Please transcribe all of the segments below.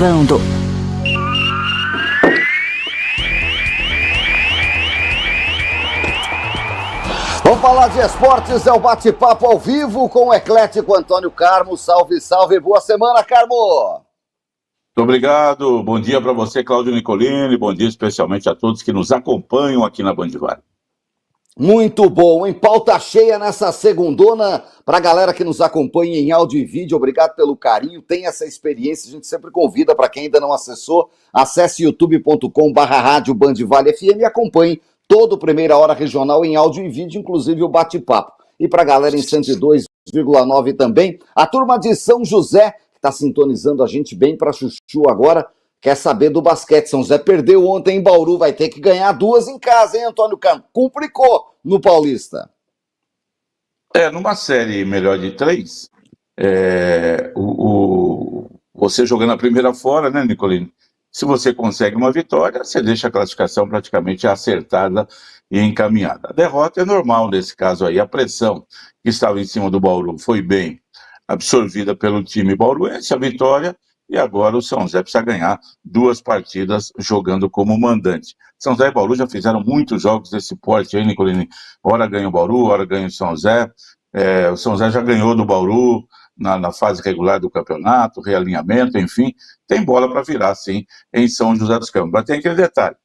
Gravando. Vamos falar de esportes, é o bate-papo ao vivo com o eclético Antônio Carmo. Salve, salve, boa semana, Carmo! Muito obrigado, bom dia para você, Cláudio Nicolini, bom dia especialmente a todos que nos acompanham aqui na Band Vale. Muito bom, em pauta cheia nessa segundona, para a galera que nos acompanha em áudio e vídeo, obrigado pelo carinho, tem essa experiência, a gente sempre convida para quem ainda não acessou, acesse youtube.com/rádio Band Vale FM e acompanhe todo o Primeira Hora Regional em áudio e vídeo, inclusive o bate-papo. E para a galera em 102,9 também, a turma de São José, que está sintonizando a gente bem para chuchu agora, quer saber do basquete. São José perdeu ontem em Bauru, vai ter que ganhar duas em casa, hein, Antônio Carmo? Complicou no Paulista. Numa série melhor de três, você jogando a primeira fora, né, Nicolini? Se você consegue uma vitória, você deixa a classificação praticamente acertada e encaminhada. A derrota é normal nesse caso aí. A pressão que estava em cima do Bauru foi bem absorvida pelo time bauruense, a vitória, e agora o São José precisa ganhar duas partidas jogando como mandante. São José e Bauru já fizeram muitos jogos desse porte aí, Nicolini. Ora ganha o Bauru, ora ganha o São José. O São José já ganhou do Bauru na fase regular do campeonato, realinhamento, enfim. Tem bola para virar, sim, em São José dos Campos. Mas tem aquele detalhe.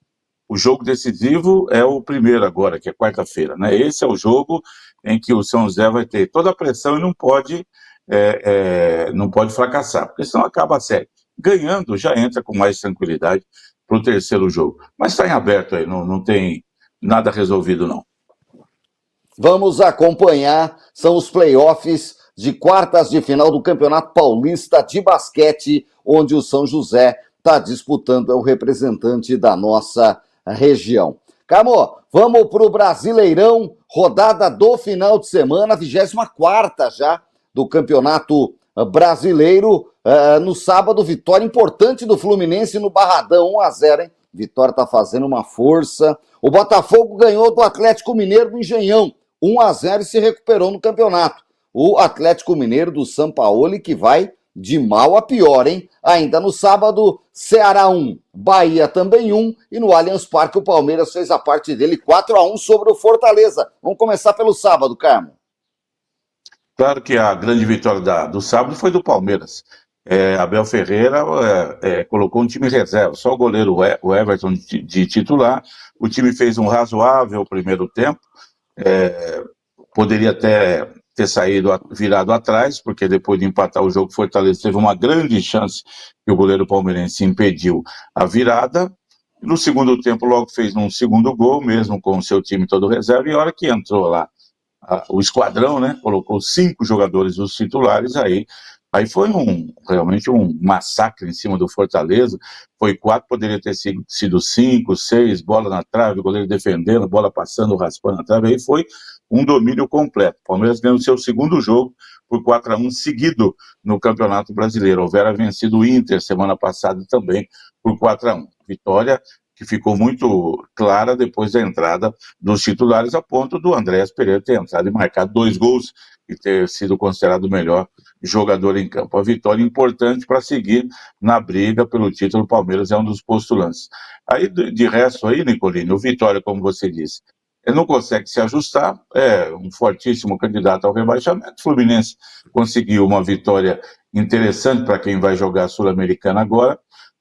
O jogo decisivo é o primeiro agora, que é quarta-feira, né? Esse é o jogo em que o São José vai ter toda a pressão e não pode fracassar, porque senão acaba a série. Ganhando, já entra com mais tranquilidade para o terceiro jogo. Mas está em aberto aí, não tem nada resolvido, não. Vamos acompanhar, são os playoffs de quartas de final do Campeonato Paulista de Basquete, onde o São José está disputando, é o representante da nossa região. Carmo, vamos para o Brasileirão, rodada do final de semana, 24ª já do Campeonato Brasileiro. No sábado, vitória importante do Fluminense no Barradão, 1-0, hein? Vitória está fazendo uma força. O Botafogo ganhou do Atlético Mineiro do Engenhão, 1-0 e se recuperou no campeonato. O Atlético Mineiro do Sampaoli que vai de mal a pior, hein? Ainda no sábado, Ceará 1, Bahia também 1, e no Allianz Parque o Palmeiras fez a parte dele 4-1 sobre o Fortaleza. Vamos começar pelo sábado, Carmo. Claro que a grande vitória do sábado foi do Palmeiras. Abel Ferreira colocou um time reserva, só o goleiro o Everton de titular. O time fez um razoável primeiro tempo, poderia até ter virado atrás, porque depois de empatar o jogo, Fortaleza teve uma grande chance que o goleiro palmeirense impediu a virada. No segundo tempo, logo fez um segundo gol, mesmo com o seu time todo reserva, e a hora que entrou lá o esquadrão, né, colocou 5 jogadores, os titulares, aí foi realmente um massacre em cima do Fortaleza. Foi 4, poderia ter sido 5, 6, bola na trave, o goleiro defendendo, bola passando, raspando na trave, aí foi um domínio completo. O Palmeiras ganhou seu segundo jogo por 4-1 seguido no Campeonato Brasileiro. Houvera vencido o Inter semana passada também por 4-1. Vitória que ficou muito clara depois da entrada dos titulares, a ponto do Andréas Pereira ter entrado e marcado 2 gols e ter sido considerado o melhor jogador em campo. A vitória importante para seguir na briga pelo título. O Palmeiras é um dos postulantes. Aí, de resto aí, Nicolini, o Vitória, como você disse, ele não consegue se ajustar, é um fortíssimo candidato ao rebaixamento. O Fluminense conseguiu uma vitória interessante para quem vai jogar a Sul-Americana agora.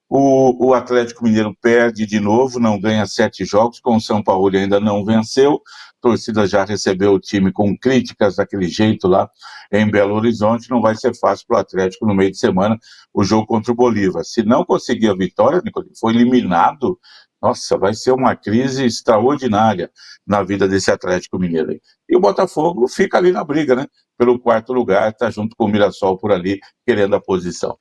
O Atlético Mineiro perde de novo, não ganha 7 jogos, com o São Paulo ainda não venceu. A torcida já recebeu o time com críticas daquele jeito lá em Belo Horizonte. Não vai ser fácil para o Atlético no meio de semana o jogo contra o Bolívar. Se não conseguir a vitória, foi eliminado. Nossa, vai ser uma crise extraordinária na vida desse Atlético Mineiro aí. E o Botafogo fica ali na briga, né? Pelo 4º lugar, está junto com o Mirassol por ali, querendo a posição.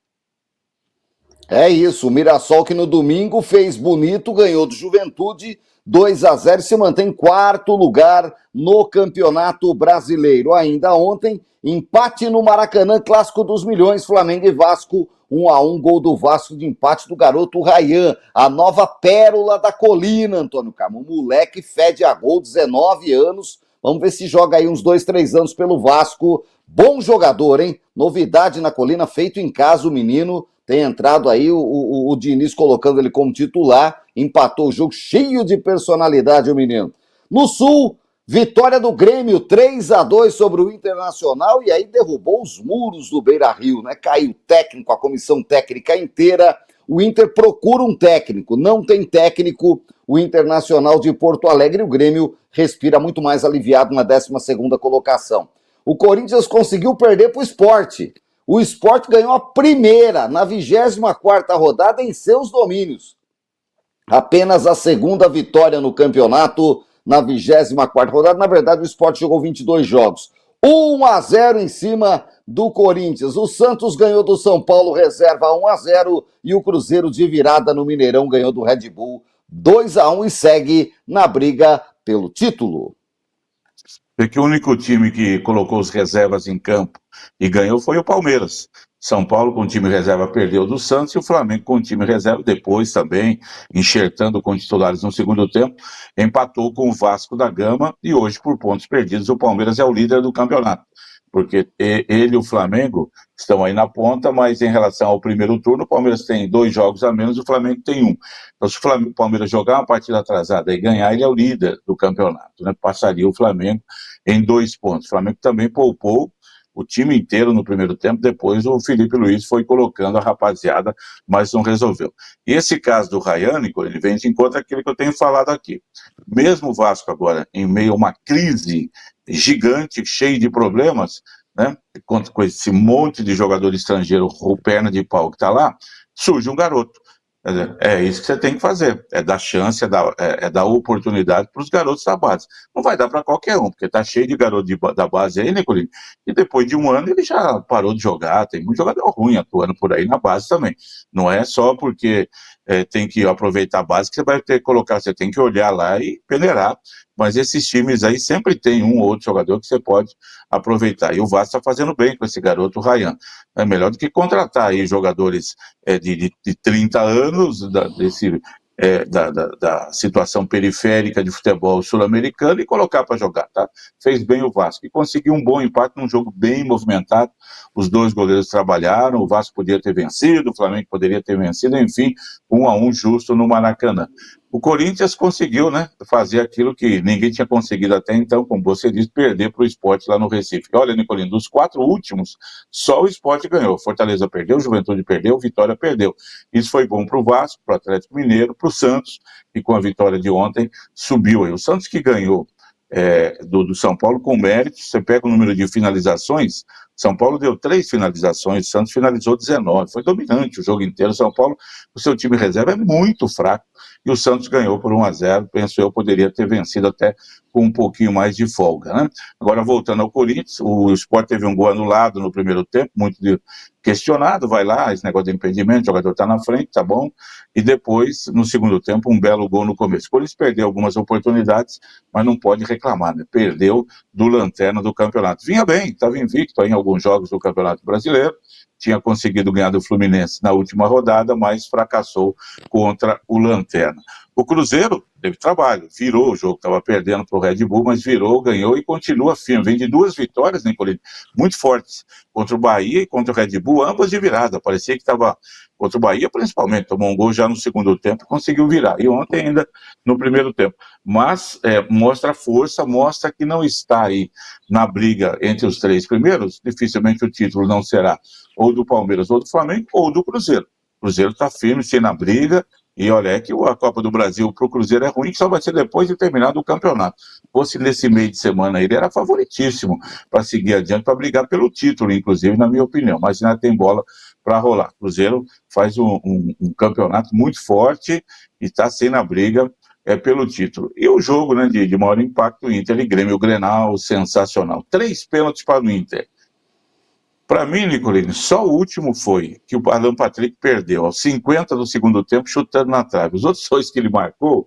É isso, o Mirassol que no domingo fez bonito, ganhou do Juventude 2-0 e se mantém em 4º lugar no Campeonato Brasileiro. Ainda ontem, empate no Maracanã, Clássico dos Milhões, Flamengo e Vasco, 1-1, gol do Vasco de empate do garoto Rayhan, a nova pérola da colina, Antônio Carmo. O moleque fede a gol, 19 anos, Vamos ver se joga aí uns 2, 3 anos pelo Vasco. Bom jogador, hein? Novidade na Colina, feito em casa o menino. Tem entrado aí o Diniz colocando ele como titular. Empatou o jogo, cheio de personalidade o menino. No Sul, vitória do Grêmio, 3-2 sobre o Internacional, e aí derrubou os muros do Beira-Rio, né? Caiu o técnico, a comissão técnica inteira. O Inter procura um técnico, não tem técnico. O Internacional de Porto Alegre, o Grêmio respira muito mais aliviado na 12ª colocação. O Corinthians conseguiu perder para o Sport. O Sport ganhou a primeira, na 24ª rodada, em seus domínios. Apenas a segunda vitória no campeonato, na 24ª rodada. Na verdade, o Sport jogou 22 jogos. 1-0 em cima do Corinthians. O Santos ganhou do São Paulo, reserva 1-0, e o Cruzeiro de virada no Mineirão ganhou do Red Bull 2-1 e segue na briga pelo título. Porque o único time que colocou os reservas em campo e ganhou foi o Palmeiras. São Paulo com o time reserva perdeu do Santos, e o Flamengo com o time reserva depois também, enxertando com titulares no segundo tempo, empatou com o Vasco da Gama, e hoje, por pontos perdidos, o Palmeiras é o líder do campeonato. Porque ele e o Flamengo estão aí na ponta, mas em relação ao primeiro turno, o Palmeiras tem 2 jogos a menos, o Flamengo tem 1. Então, se o Palmeiras jogar uma partida atrasada e ganhar, ele é o líder do campeonato, né? Passaria o Flamengo em 2 pontos. O Flamengo também poupou o time inteiro no primeiro tempo, depois o Felipe Luiz foi colocando a rapaziada, mas não resolveu. E esse caso do Rayane, ele vem de encontro àquilo que eu tenho falado aqui. Mesmo o Vasco agora, em meio a uma crise gigante, cheio de problemas, né, com esse monte de jogador estrangeiro, perna de pau que está lá, surge um garoto. É isso que você tem que fazer, é dar chance, é dar oportunidade para os garotos da base. Não vai dar para qualquer um, porque está cheio de garoto da base aí, Nicolino, e depois de um ano ele já parou de jogar, tem muito jogador ruim atuando por aí na base também. Não é só porque tem que aproveitar a base que você vai ter que colocar, você tem que olhar lá e peneirar, mas esses times aí sempre tem um ou outro jogador que você pode aproveitar, e o Vasco está fazendo bem com esse garoto Ryan. É melhor do que contratar aí jogadores de 30 anos, da situação periférica de futebol sul-americano, e colocar para jogar, tá? Fez bem o Vasco, e conseguiu um bom empate num jogo bem movimentado, os 2 goleiros trabalharam, o Vasco podia ter vencido, o Flamengo poderia ter vencido, enfim, 1-1 justo no Maracanã. O Corinthians conseguiu, né, fazer aquilo que ninguém tinha conseguido até então, como você disse, perder para o Sport lá no Recife. Olha, Nicolino, dos 4 últimos, só o Sport ganhou. Fortaleza perdeu, Juventude perdeu, Vitória perdeu. Isso foi bom para o Vasco, para o Atlético Mineiro, para o Santos, e com a vitória de ontem, subiu aí. O Santos que ganhou do São Paulo com mérito, você pega o número de finalizações, São Paulo deu 3 finalizações, Santos finalizou 19, foi dominante o jogo inteiro. São Paulo, o seu time reserva é muito fraco, e o Santos ganhou por 1-0, penso eu, poderia ter vencido até com um pouquinho mais de folga, né? Agora, voltando ao Corinthians, o Sport teve um gol anulado no primeiro tempo, muito questionado, vai lá, esse negócio de impedimento, o jogador está na frente, tá bom, e depois, no segundo tempo, um belo gol no começo. O Corinthians perdeu algumas oportunidades, mas não pode reclamar, né? Perdeu do lanterna do campeonato. Vinha bem, estava invicto em alguns jogos do Campeonato Brasileiro, tinha conseguido ganhar do Fluminense na última rodada, mas fracassou contra o lanterna. O Cruzeiro teve trabalho, virou o jogo, estava perdendo para o Red Bull, mas virou, ganhou e continua firme. Vem de 2 vitórias, Nicolino, muito fortes, contra o Bahia e contra o Red Bull, ambas de virada. Parecia que estava contra o Bahia, principalmente, tomou um gol já no segundo tempo, conseguiu virar, e ontem ainda no primeiro tempo. Mas mostra força, mostra que não está aí na briga entre os 3 primeiros, dificilmente o título não será ou do Palmeiras, ou do Flamengo, ou do Cruzeiro. O Cruzeiro está firme, sim, na briga, e olha, é que a Copa do Brasil para o Cruzeiro é ruim, que só vai ser depois de terminado o campeonato. Fosse nesse meio de semana, ele era favoritíssimo para seguir adiante, para brigar pelo título, inclusive, na minha opinião, mas ainda tem bola para rolar. O Cruzeiro faz um campeonato muito forte e está sem na briga pelo título. E o jogo, né, de maior impacto, Inter e Grêmio, o Grenal, sensacional. 3 pênaltis para o Inter. Para mim, Nicolino, só o último foi que o Alan Patrick perdeu, aos 50 do segundo tempo, chutando na trave. Os outros 2 que ele marcou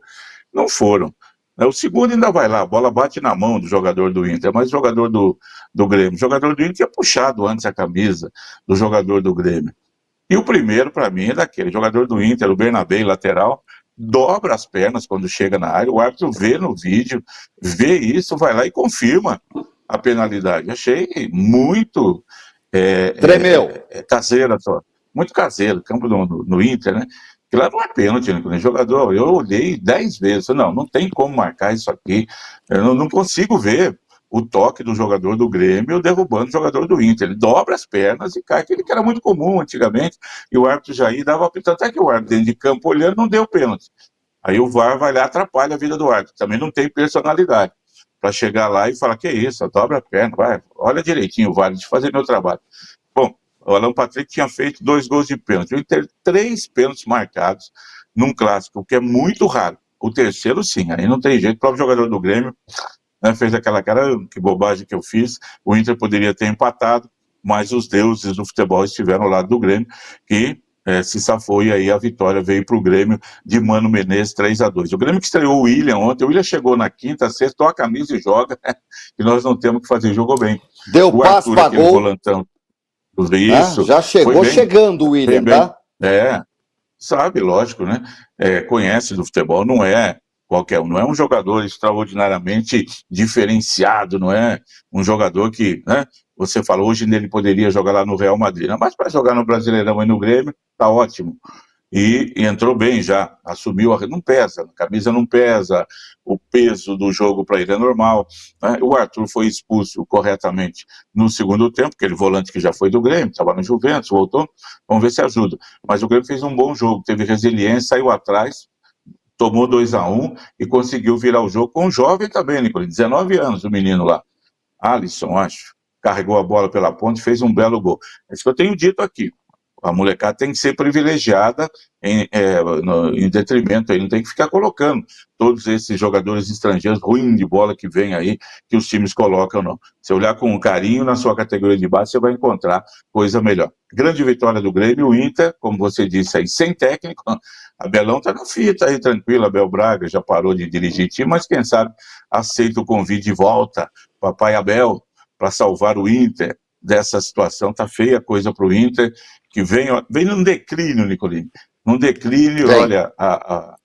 não foram. O segundo ainda vai lá, a bola bate na mão do jogador do Inter, mas o jogador do Grêmio. O jogador do Inter tinha puxado antes a camisa do jogador do Grêmio. E o primeiro, para mim, é daquele jogador do Inter, o Bernabé, lateral, dobra as pernas quando chega na área, o árbitro vê no vídeo, vê isso, vai lá e confirma a penalidade. Achei muito Tremeu. caseira só, muito caseiro, campo no Inter, né? Que lá não é pênalti, né? Jogador, eu olhei 10 vezes, não tem como marcar isso aqui, eu não consigo ver o toque do jogador do Grêmio derrubando o jogador do Inter. Ele dobra as pernas e cai, aquele que era muito comum antigamente, e o árbitro já ia dava apito, até que o árbitro dentro de campo olhando não deu pênalti. Aí o VAR vai lá e atrapalha a vida do árbitro. Também não tem personalidade para chegar lá e falar, que é isso, dobra a perna, vai, olha direitinho o VAR, deixa eu fazer meu trabalho. Bom, o Alan Patrick tinha feito 2 gols de pênalti. O Inter 3 pênaltis marcados num clássico, o que é muito raro. O terceiro, sim, aí não tem jeito. O próprio jogador do Grêmio, né, fez aquela cara, que bobagem que eu fiz. O Inter poderia ter empatado, mas os deuses do futebol estiveram ao lado do Grêmio, que se safou, e aí a vitória veio para o Grêmio de Mano Menezes 3-2. O Grêmio que estreou o William ontem, o William chegou na quinta, sexta, toca a camisa e joga, e nós não temos que fazer, jogou bem. Deu O passo Arthur, para aquele gol. volantão, isso, Já chegou foi bem, chegando o William, bem. tá? Sabe, lógico, né? Conhece do futebol, não é qualquer um, não é um jogador extraordinariamente diferenciado, não é um jogador que, né, você falou, hoje ele poderia jogar lá no Real Madrid, mas para jogar no Brasileirão e no Grêmio, tá ótimo. E entrou bem já, assumiu, não pesa, a camisa não pesa, o peso do jogo para ele é normal, né? O Arthur foi expulso corretamente no segundo tempo, aquele volante que já foi do Grêmio, estava no Juventus, voltou, vamos ver se ajuda. Mas o Grêmio fez um bom jogo, teve resiliência, saiu atrás, tomou 2-1 e conseguiu virar o jogo com um jovem também, Nicolini, 19 anos o menino lá, Alisson, acho, carregou a bola pela ponta e fez um belo gol. É isso que eu tenho dito aqui. A molecada tem que ser privilegiada em detrimento, aí não tem que ficar colocando todos esses jogadores estrangeiros ruins de bola que vem aí, que os times colocam, não. Se olhar com carinho na sua categoria de base, você vai encontrar coisa melhor. Grande vitória do Grêmio, o Inter, como você disse aí, sem técnico, Abelão tá na fita aí, tranquilo, Abel Braga já parou de dirigir time, mas quem sabe aceita o convite e volta, papai Abel, para salvar o Inter dessa situação. Tá feia a coisa para o Inter, que vem num declínio, Nicolini. Num declínio, olha, a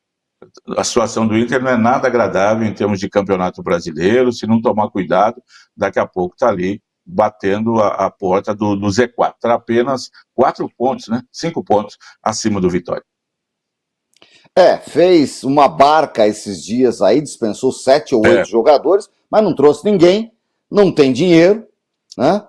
situação do Inter não é nada agradável em termos de campeonato brasileiro. Se não tomar cuidado, daqui a pouco está ali batendo a porta do Z4. Está apenas 4 pontos, né? 5 pontos acima do Vitória. Fez uma barca esses dias aí, dispensou 7 ou 8 jogadores, mas não trouxe ninguém, não tem dinheiro, né?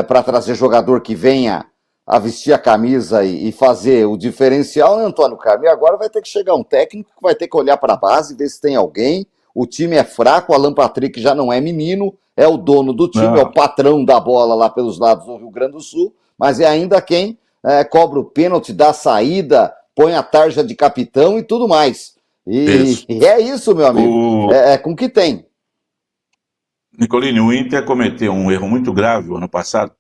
Para trazer jogador que venha a vestir a camisa e fazer o diferencial, né, Antônio Carlos? E agora vai ter que chegar um técnico que vai ter que olhar para a base, ver se tem alguém. O time é fraco, o Alan Patrick já não é menino, é o dono do time, é o patrão da bola lá pelos lados do Rio Grande do Sul, mas é ainda quem cobra o pênalti, dá a saída, põe a tarja de capitão e tudo mais. E é isso, meu amigo. É com o que tem. Nicolini, o Inter cometeu um erro muito grave o ano passado,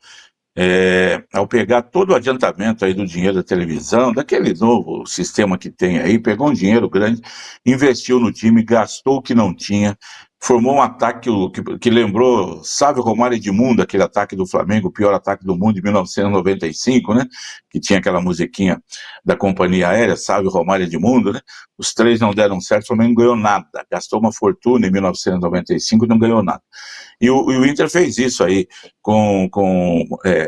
ao pegar todo o adiantamento aí do dinheiro da televisão, daquele novo sistema que tem aí, pegou um dinheiro grande, investiu no time, gastou o que não tinha, formou um ataque que lembrou Sávio, Romário e Edmundo, aquele ataque do Flamengo, o pior ataque do mundo, em 1995, né? Que tinha aquela musiquinha da companhia aérea, Sávio, Romário e Edmundo, né? Os 3 não deram certo, o Flamengo não ganhou nada, gastou uma fortuna em 1995 e não ganhou nada. E o Inter fez isso aí com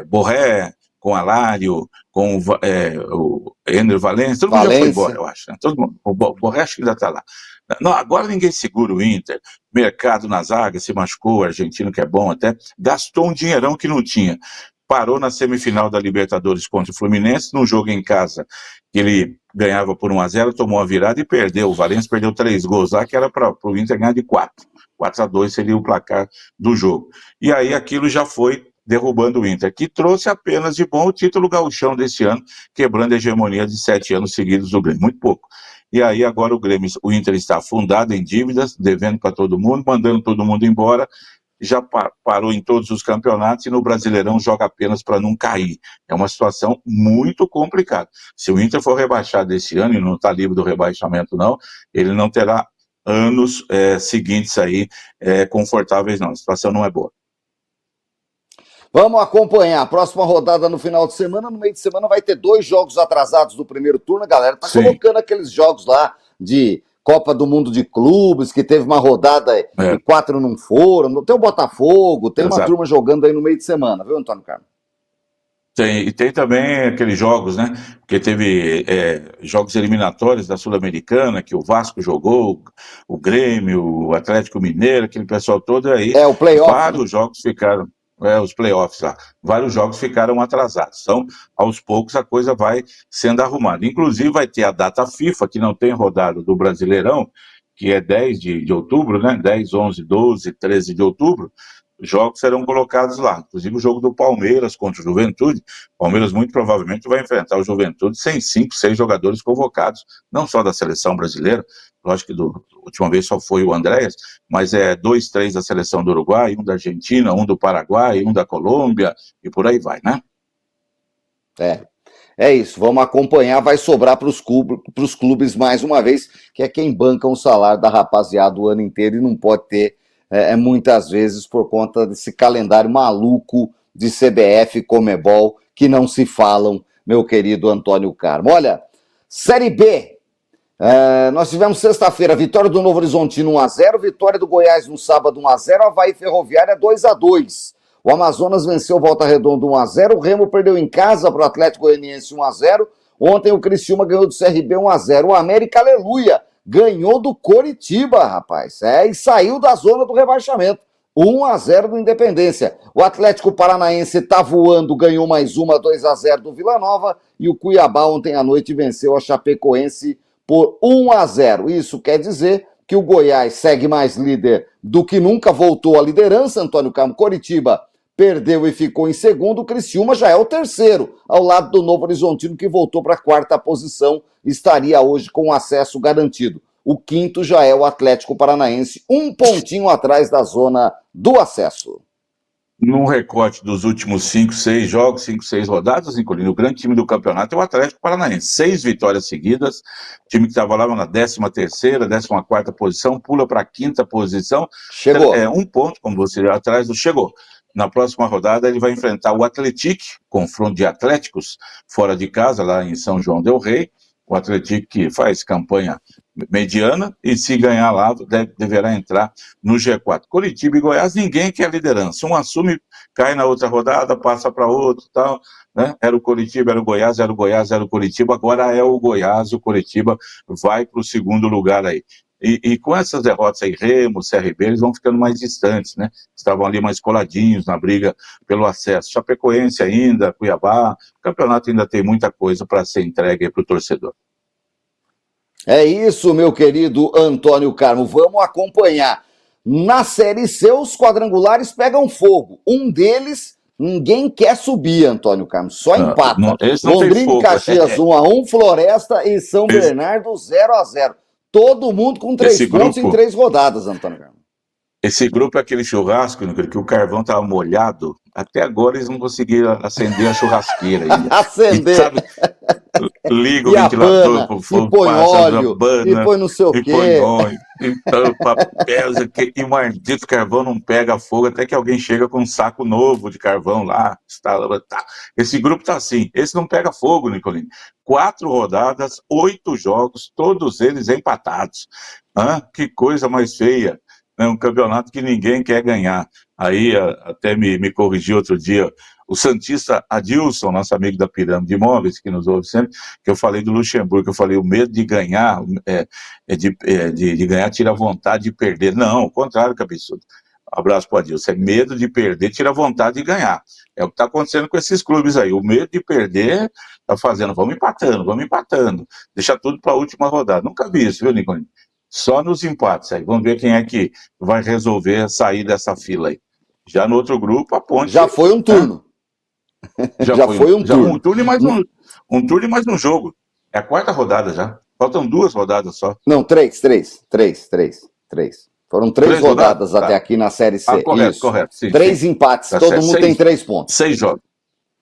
Borré, com Alário, com o Ener Valencia, todo mundo já foi embora, eu acho. Né? Todo mundo, o Borré acho que ainda está lá. Não, agora ninguém segura o Inter, mercado na zaga, se machucou, o argentino que é bom até, gastou um dinheirão que não tinha. Parou na semifinal da Libertadores contra o Fluminense, num jogo em casa, que ele ganhava por 1-0, tomou a virada e perdeu. O Valencia perdeu 3 gols lá, que era para o Inter ganhar de 4-2 seria o placar do jogo. E aí aquilo já foi derrubando o Inter, que trouxe apenas de bom o título gauchão desse ano, quebrando a hegemonia de 7 anos seguidos do Grêmio, muito pouco. E aí agora o Inter está afundado em dívidas, devendo para todo mundo, mandando todo mundo embora, já parou em todos os campeonatos e no Brasileirão joga apenas para não cair. É uma situação muito complicada. Se o Inter for rebaixado esse ano, e não está livre do rebaixamento não, ele não terá anos seguintes aí confortáveis não, a situação não é boa. Vamos acompanhar a próxima rodada no final de semana. No meio de semana vai ter 2 jogos atrasados do primeiro turno. A galera tá colocando aqueles jogos lá de Copa do Mundo de Clubes, que teve uma rodada e 4 não foram. Tem o Botafogo, tem uma turma jogando aí no meio de semana, viu, Antônio Carlos? E tem também aqueles jogos, né? Porque teve jogos eliminatórios da Sul-Americana, que o Vasco jogou, o Grêmio, o Atlético Mineiro, aquele pessoal todo aí. O playoff. Vários jogos ficaram, os playoffs lá, vários jogos ficaram atrasados. Então, aos poucos, a coisa vai sendo arrumada. Inclusive, vai ter a data FIFA, que não tem rodada do Brasileirão, que é 10 de outubro, né? 10, 11, 12, 13 de outubro. Jogos serão colocados lá, inclusive o jogo do Palmeiras contra o Juventude. O Palmeiras muito provavelmente vai enfrentar o Juventude sem 5, 6 jogadores convocados, não só da seleção brasileira, lógico que da última vez só foi o Andréas, mas 2, 3 da seleção do Uruguai, um da Argentina, um do Paraguai, um da Colômbia, e por aí vai, né? É isso, vamos acompanhar, vai sobrar para os clubes mais uma vez, que é quem banca o salário da rapaziada o ano inteiro e não pode ter muitas vezes por conta desse calendário maluco de CBF e Conmebol que não se falam, meu querido Antônio Carmo. Olha, Série B, nós tivemos sexta-feira vitória do Novo Horizontino 1-0, vitória do Goiás no sábado 1-0, Avaí Ferroviária 2-2. O Amazonas venceu o Volta Redonda 1-0, o Remo perdeu em casa para o Atlético Goianiense 1-0, ontem o Criciúma ganhou do CRB 1-0, o América, aleluia, ganhou do Coritiba, rapaz, e saiu da zona do rebaixamento, 1-0 do Independência. O Atlético Paranaense tá voando, ganhou mais uma, 2-0 do Vila Nova, e o Cuiabá ontem à noite venceu a Chapecoense por 1-0. Isso quer dizer que o Goiás segue mais líder do que nunca, voltou à liderança, Antônio Carmo. Coritiba perdeu e ficou em segundo, o Criciúma já é o terceiro, ao lado do Novo Horizontino, que voltou para a quarta posição, estaria hoje com acesso garantido. O quinto já é o Atlético Paranaense, um pontinho atrás da zona do acesso. Num recorte dos últimos 5, 6 jogos, 5, 6 rodadas, incluindo o grande time do campeonato, é o Atlético Paranaense. 6 vitórias seguidas, time que estava lá na 13ª, 14ª posição, pula para a 5ª posição. Chegou. Um ponto, como você atrás do chegou. Na próxima rodada ele vai enfrentar o Atlético, confronto de Atléticos, fora de casa, lá em São João del Rei. O Atlético que faz campanha mediana e se ganhar lá deverá entrar no G4. Coritiba e Goiás, ninguém quer liderança. Um assume, cai na outra rodada, passa para outro e tal, né? Era o Coritiba, era o Goiás, era o Goiás, era o Coritiba, agora é o Goiás, o Coritiba vai para o segundo lugar aí. E com essas derrotas aí, Remo, CRB, eles vão ficando mais distantes, né? Estavam ali mais coladinhos na briga pelo acesso. Chapecoense ainda, Cuiabá, o campeonato ainda tem muita coisa para ser entregue para o torcedor. É isso, meu querido Antônio Carmo. Vamos acompanhar. Na Série C, os quadrangulares pegam fogo. Um deles, ninguém quer subir, Antônio Carmo. Só empata. Londrina e Caxias 1-1, Floresta e São Bernardo 0-0. Todo mundo com 3 pontos em 3 rodadas, Antônio Carmo. Esse grupo é aquele churrasco, que o carvão estava molhado. Até agora eles não conseguiram acender a churrasqueira ainda. Acender. E, sabe, liga o ventilador pro fogo, passa óleo, e põe não sei o quê. E põe óleo, e tampa, pesa, e o maldito carvão não pega fogo até que alguém chega com um saco novo de carvão lá. Tá. Esse grupo tá assim, esse não pega fogo, Nicolini. 4 rodadas, 8 jogos, todos eles empatados. Que coisa mais feia. É um campeonato que ninguém quer ganhar. Aí até me corrigiu outro dia o santista Adilson, nosso amigo da Pirâmide Imóveis, que nos ouve sempre, que eu falei do Luxemburgo, eu falei, o medo de ganhar, de ganhar tira a vontade de perder. Não, o contrário, cabeçudo. Abraço para o Adilson. É medo de perder, tira a vontade de ganhar. É o que está acontecendo com esses clubes aí. O medo de perder está fazendo, vamos empatando. Deixa tudo para a última rodada. Nunca vi isso, viu, Nicolini? Só nos empates aí. Vamos ver quem é que vai resolver sair dessa fila aí. Já no outro grupo, a Ponte... Já foi um turno. Já foi um turno. Um turno e mais um jogo. É a 4ª rodada já. Faltam 2 rodadas só. Não, 3. Foram 3 rodadas até aqui na Série C. Correto. Sim, 3 empates, tá, todo mundo tem 3 pontos. 6 jogos.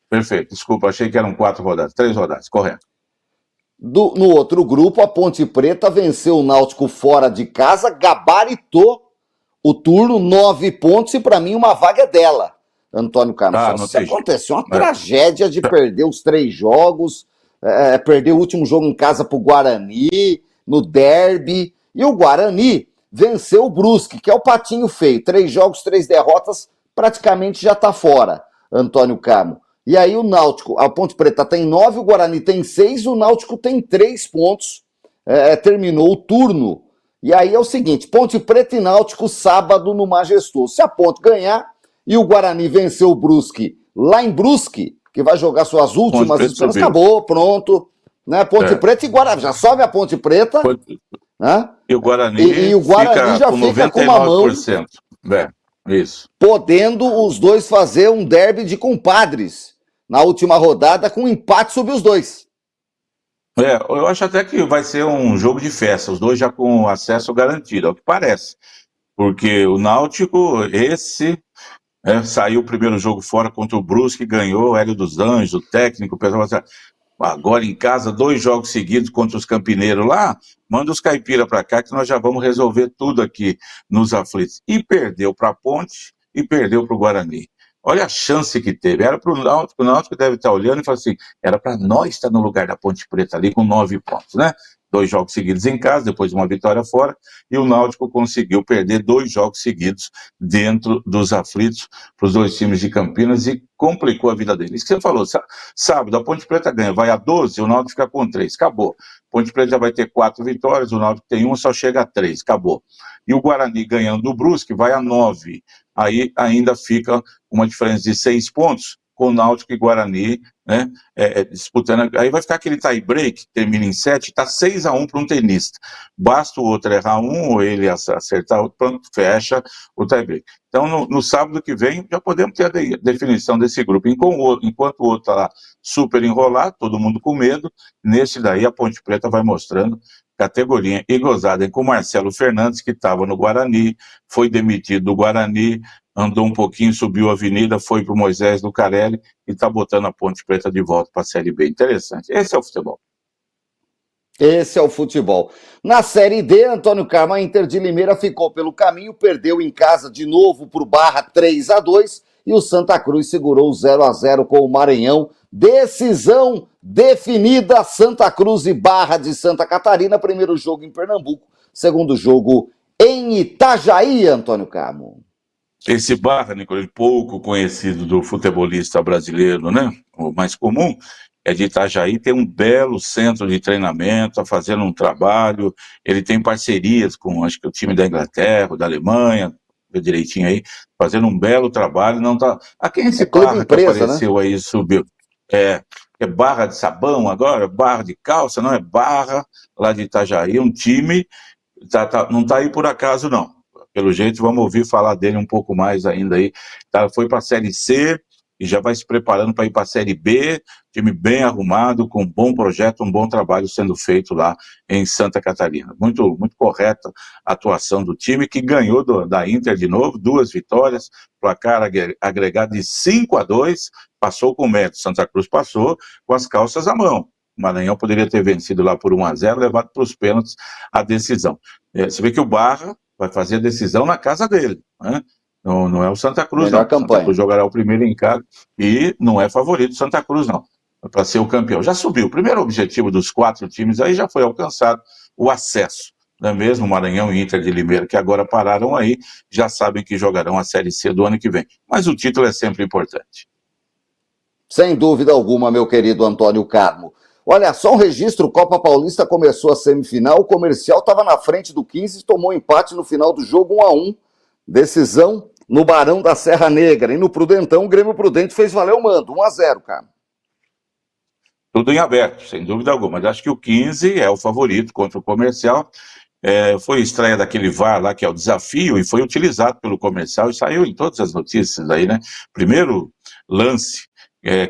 Perfeito, desculpa, achei que eram 4 rodadas. 3 rodadas, correto. No outro grupo, a Ponte Preta venceu o Náutico fora de casa, gabaritou o turno, 9 pontos, e para mim uma vaga é dela, Antônio Carlos. Aconteceu uma tragédia de perder os 3 jogos, perder o último jogo em casa pro Guarani, no derby. E o Guarani venceu o Brusque, que é o patinho feio. 3 jogos, 3 derrotas, praticamente já está fora, Antônio Carmo. E aí o Náutico, a Ponte Preta tem 9, o Guarani tem 6, o Náutico tem 3 pontos. Terminou o turno. E aí é o seguinte, Ponte Preta e Náutico, sábado no Majestoso. Se a Ponte ganhar e o Guarani vencer o Brusque lá em Brusque, que vai jogar suas últimas esperanças, acabou, pronto. Né? Ponte Preta e Guarani, já sobe a Ponte Preta. Né? E o Guarani, já fica com uma mão. Isso. Podendo os dois fazer um derby de compadres na última rodada, com um empate sobre os dois. Eu acho até que vai ser um jogo de festa, os dois já com acesso garantido, é o que parece. Porque o Náutico, saiu o primeiro jogo fora contra o Brusque, ganhou, Hélio dos Anjos, o técnico, o pessoal vai dizer, agora em casa, 2 jogos seguidos contra os campineiros lá, manda os caipira para cá que nós já vamos resolver tudo aqui nos aflitos. E perdeu para a Ponte e perdeu para o Guarani. Olha a chance que teve. Era para o Náutico deve estar olhando e falar assim, era para nós estar no lugar da Ponte Preta ali com 9 pontos, né? 2 jogos seguidos em casa, depois uma vitória fora, e o Náutico conseguiu perder 2 jogos seguidos dentro dos aflitos para os 2 times de Campinas e complicou a vida deles. Isso que você falou, sábado a Ponte Preta ganha, vai a 12, o Náutico fica com 3, acabou. Ponte Preta já vai ter 4 vitórias, o Náutico tem 1, só chega a 3, acabou. E o Guarani ganhando do Brusque vai a 9, aí ainda fica uma diferença de 6 pontos, com o Náutico e Guarani, né, disputando, aí vai ficar aquele tie-break, termina em 7, está 6-1 para um tenista, basta o outro errar um, ou ele acertar outro, pronto, fecha o tie-break. Então, no sábado que vem, já podemos ter a definição desse grupo, enquanto o outro está lá super enrolado, todo mundo com medo, nesse daí a Ponte Preta vai mostrando categoria e gozada com o Marcelo Fernandes, que estava no Guarani, foi demitido do Guarani, andou um pouquinho, subiu a avenida, foi para o Moisés do Carelli e está botando a Ponte Preta de volta para a Série B. Interessante. Esse é o futebol. Esse é o futebol. Na Série D, Antônio Carmo, a Inter de Limeira ficou pelo caminho, perdeu em casa de novo para o Barra 3-2 e o Santa Cruz segurou 0-0 com o Maranhão. Decisão definida, Santa Cruz e Barra de Santa Catarina, primeiro jogo em Pernambuco, segundo jogo em Itajaí, Antônio Carmo. Esse Barra, Nicolas, pouco conhecido do futebolista brasileiro, né? O mais comum é de Itajaí, tem um belo centro de treinamento, está fazendo um trabalho, ele tem parcerias com, acho que o time da Inglaterra, da Alemanha, direitinho aí, fazendo um belo trabalho, não tá... Ah, quem é esse Barra empresa, que apareceu, né? Aí, subiu? É Barra de sabão agora, Barra de calça, não é Barra, lá de Itajaí, um time, não está aí por acaso, não. Pelo jeito, vamos ouvir falar dele um pouco mais ainda aí. Foi para a Série C e já vai se preparando para ir para a Série B, time bem arrumado, com um bom projeto, um bom trabalho sendo feito lá em Santa Catarina. Muito, muito correta a atuação do time, que ganhou da Inter de novo, 2 vitórias, placar agregado de 5-2, passou com mérito. Santa Cruz passou com as calças à mão. O Maranhão poderia ter vencido lá por 1-0, levado para os pênaltis a decisão. Você vê que o Barra vai fazer a decisão na casa dele, né? Não é o Santa Cruz, não. Santa Cruz jogará o primeiro em casa e não é favorito Santa Cruz, não, para ser o campeão. Já subiu. O primeiro objetivo dos 4 times aí já foi alcançado, o acesso. Não é mesmo? Maranhão e Inter de Limeira, que agora pararam aí, já sabem que jogarão a Série C do ano que vem. Mas o título é sempre importante. Sem dúvida alguma, meu querido Antônio Carmo. Olha, só um registro, Copa Paulista começou a semifinal, o Comercial estava na frente do 15 e tomou empate no final do jogo 1-1. Decisão no Barão da Serra Negra. E no Prudentão, o Grêmio Prudente fez valer o mando, 1-0, cara. Tudo em aberto, sem dúvida alguma. Mas acho que o 15 é o favorito contra o Comercial. Foi a estreia daquele VAR lá, que é o desafio, e foi utilizado pelo Comercial, e saiu em todas as notícias aí, né? Primeiro lance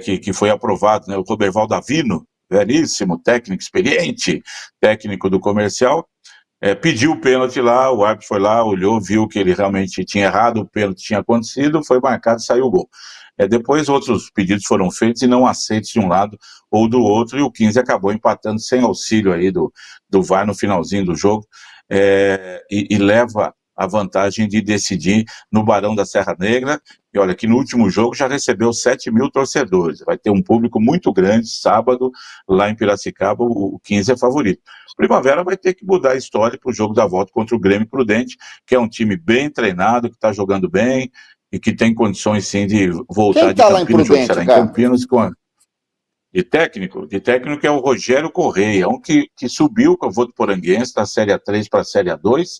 que foi aprovado, né? O Roberval Davino, velhíssimo, técnico experiente, técnico do Comercial, pediu o pênalti lá, o árbitro foi lá, olhou, viu que ele realmente tinha errado, o pênalti tinha acontecido, foi marcado e saiu o gol. Depois outros pedidos foram feitos e não aceitos de um lado ou do outro, e o 15 acabou empatando sem auxílio aí do VAR no finalzinho do jogo, e leva a vantagem de decidir no Barão da Serra Negra. E olha, que no último jogo já recebeu 7 mil torcedores. Vai ter um público muito grande, sábado, lá em Piracicaba, o 15 é favorito. Primavera vai ter que mudar a história para o jogo da volta contra o Grêmio Prudente, que é um time bem treinado, que está jogando bem e que tem condições, sim, de voltar de Campinas. O jogo será em Campinas com... De técnico é o Rogério Correia, um que subiu com o Votuporanguense da Série A3 para a Série A2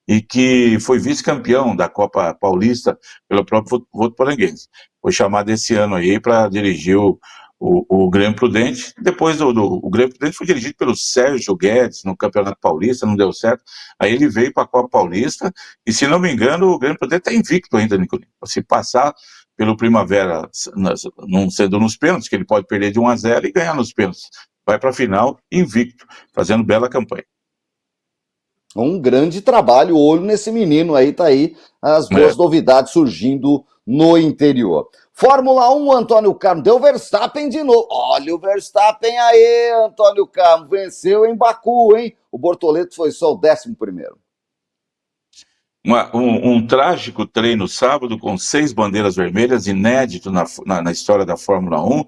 e que foi vice-campeão da Copa Paulista pelo próprio Votuporanguense. Foi chamado esse ano aí para dirigir o Grêmio Prudente. Depois o Grêmio Prudente foi dirigido pelo Sérgio Guedes no Campeonato Paulista, não deu certo. Aí ele veio para a Copa Paulista e, se não me engano, o Grêmio Prudente está invicto ainda, Nicolino. Se passar pelo Primavera, não sendo nos pênaltis, que ele pode perder de 1-0 e ganhar nos pênaltis. Vai para a final invicto, fazendo bela campanha. Um grande trabalho, olho nesse menino aí, tá aí as boas novidades surgindo no interior. Fórmula 1, Antônio Carmo, deu Verstappen de novo. Olha o Verstappen aí, Antônio Carmo, venceu em Baku, hein? O Bortoleto foi só o 11º. Um trágico treino sábado com 6 bandeiras vermelhas, inédito na história da Fórmula 1,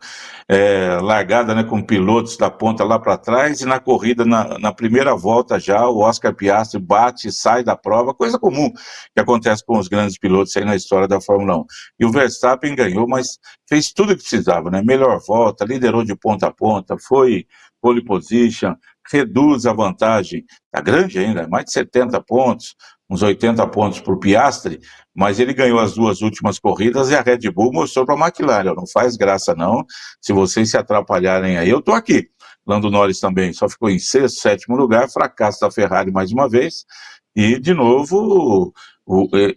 largada, né, com pilotos da ponta lá para trás, e na corrida, na primeira volta já, o Oscar Piastri bate e sai da prova, coisa comum que acontece com os grandes pilotos aí na história da Fórmula 1. E o Verstappen ganhou, mas fez tudo o que precisava, né? Melhor volta, liderou de ponta a ponta, foi pole position, reduz a vantagem, tá grande ainda, mais de 70 pontos, uns 80 pontos para o Piastri, mas ele ganhou as 2 últimas corridas e a Red Bull mostrou para a McLaren, não faz graça não, se vocês se atrapalharem aí, eu estou aqui. Lando Norris também só ficou em 6º, 7º lugar, fracasso da Ferrari mais uma vez, e de novo,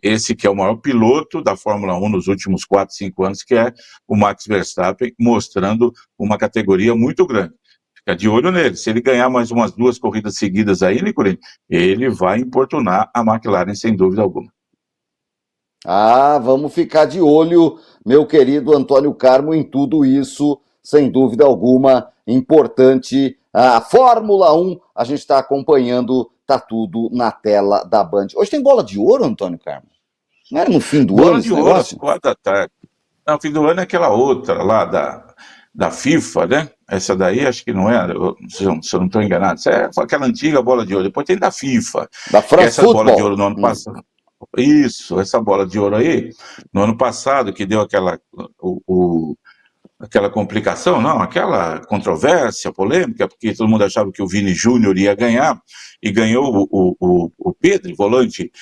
esse que é o maior piloto da Fórmula 1 nos últimos 4, 5 anos, que é o Max Verstappen, mostrando uma categoria muito grande. Fica de olho nele. Se ele ganhar mais umas 2 corridas seguidas aí, Nicolino, ele vai importunar a McLaren, sem dúvida alguma. Vamos ficar de olho, meu querido Antônio Carmo, em tudo isso, sem dúvida alguma, importante. A Fórmula 1, a gente está acompanhando, tá tudo na tela da Band. Hoje tem bola de ouro, Antônio Carmo? Não era no fim do ano esse negócio? Bola de ouro às 4 da tarde. Não, fim do ano é aquela outra lá da FIFA, né? Essa daí acho que não é, se eu não estou enganado, foi aquela antiga bola de ouro. Depois tem da FIFA. Da France essa Football. Bola de ouro no ano passado. Isso, essa bola de ouro aí, no ano passado, que deu aquela complicação, não, aquela controvérsia, polêmica, porque todo mundo achava que o Vini Júnior ia ganhar, e ganhou o Pedri, volante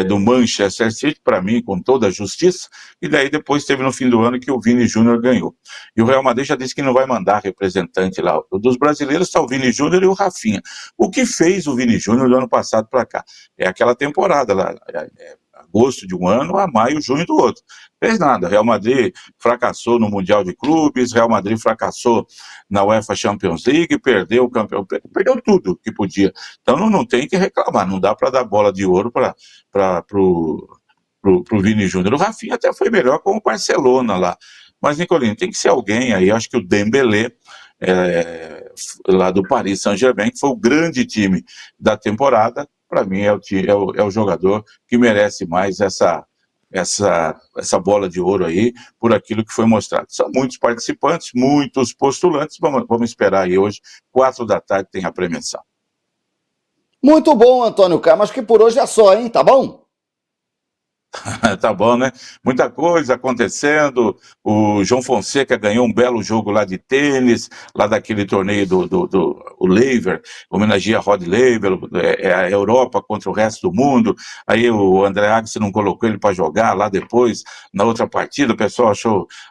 do Manchester City, para mim, com toda a justiça, e daí depois teve no fim do ano que o Vini Júnior ganhou. E o Real Madrid já disse que não vai mandar representante lá. Dos brasileiros está o Vini Júnior e o Rafinha. O que fez o Vini Júnior do ano passado para cá? É aquela temporada lá, agosto de um ano a maio, junho do outro. Fez nada. Real Madrid fracassou no Mundial de Clubes, Real Madrid fracassou na UEFA Champions League, perdeu o campeão, perdeu tudo que podia. Então não tem que reclamar, não dá para dar bola de ouro pro Vini Júnior. O Rafinha até foi melhor com o Barcelona lá. Mas, Nicolino, tem que ser alguém aí, acho que o Dembélé, lá do Paris Saint-Germain, que foi o grande time da temporada, para mim é o jogador que merece mais essa bola de ouro aí, por aquilo que foi mostrado. São muitos participantes, muitos postulantes, vamos esperar aí hoje, 4 da tarde tem a premiação. Muito bom, Antônio Carmo, acho que por hoje é só, hein, tá bom? Tá bom, né? Muita coisa acontecendo. O João Fonseca ganhou um belo jogo lá de tênis, lá daquele torneio o Laver, homenageia a Rod Laver, a Europa contra o resto do mundo. Aí o André Agassi não colocou ele para jogar lá depois, na outra partida, o pessoal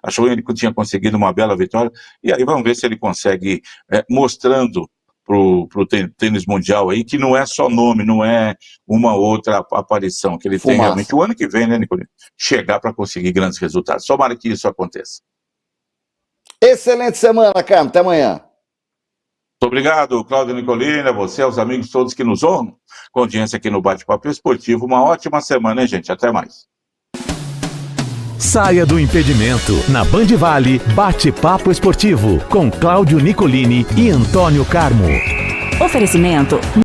achou ele que tinha conseguido uma bela vitória. E aí vamos ver se ele consegue, mostrando pro tênis mundial aí, que não é só nome, não é uma outra aparição, que ele tem realmente o ano que vem, né, Nicolino? Chegar para conseguir grandes resultados. Tomara que isso aconteça. Excelente semana, Carmo. Até amanhã. Muito obrigado, Cláudio Nicolino, a você, aos amigos todos que nos honram com audiência aqui no Bate-Papo Esportivo. Uma ótima semana, hein, gente? Até mais. Saia do impedimento. Na Band Vale, Bate-Papo Esportivo, com Cláudio Nicolini e Antônio Carmo. Oferecimento